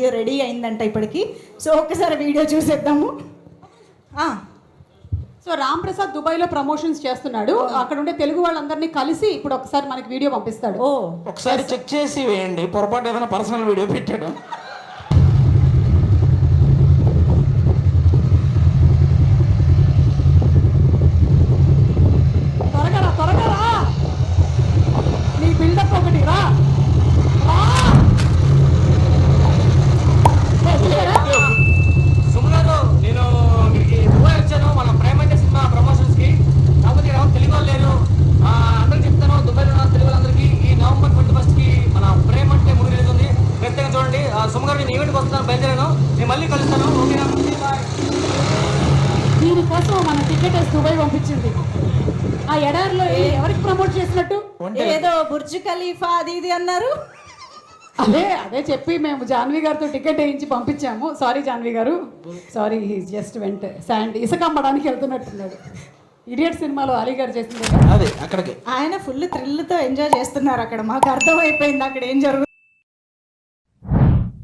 Video ready అయిందంట ఇప్పటికి. So ఒక్కసారి వీడియో చూసేద్దాము. సో రామ్ ప్రసాద్ దుబాయ్లో ప్రమోషన్స్ చేస్తున్నాడు. అక్కడ ఉండే తెలుగు వాళ్ళందరినీ కలిసి ఇప్పుడు ఒకసారి మనకి వీడియో పంపిస్తాడు. ఒకసారి చెక్ చేసి వేయండి, పొరపాటు ఏదైనా పర్సనల్ వీడియో పెట్టాడు. త్వరగా రా, నీ బిల్డప్ ఒకటి రా. సుమగారు, నేను దుబాయ్ వచ్చాను మన ప్రేమ అంటే సినిమా ప్రమోషన్స్ కి. కాకపోతే ఇక్కడ తెలుగు వాళ్ళు లేరు. అందరికి చెప్తాను, దుబాయ్లో ఉన్న తెలుగు వాళ్ళందరికీ ఈ నవంబర్ 21 కి మన ప్రేమ అంటే మూవీ రిలీజ్ ఉంది. ప్రత్యేకంగా చూడండి. సుమగారు, నేను ఈవెంట్కి వస్తాను, బయలుదేరాను. నేను మళ్ళీ కలుస్తాను. ఓకేనా? దీనికోసం మన టికెట్ వేసి దుబాయ్ పంపించింది. ఆ ఎడారిలో ఎవరికి ప్రమోట్ చేసినట్టు? ఏదో బుర్జ్ ఖలీఫా అది ఇది అన్నారు. అదే చెప్పి మేము జాన్వి గారితో టికెట్ వేయించి పంపించాము. సారీ జాన్వి గారు, సారీ, హీ జస్ట్ వెంట శాండ్ ఇసుక అమ్మడానికి వెళ్తున్నట్టున్నాడు. ఇడియట్ సినిమాలో అలీ గారు చేసింది అదే. అక్కడికి ఆయన ఫుల్ థ్రిల్తో ఎంజాయ్ చేస్తున్నారు. అక్కడ మాకు అర్థమైపోయింది అక్కడ ఏం జరుగుతుంది.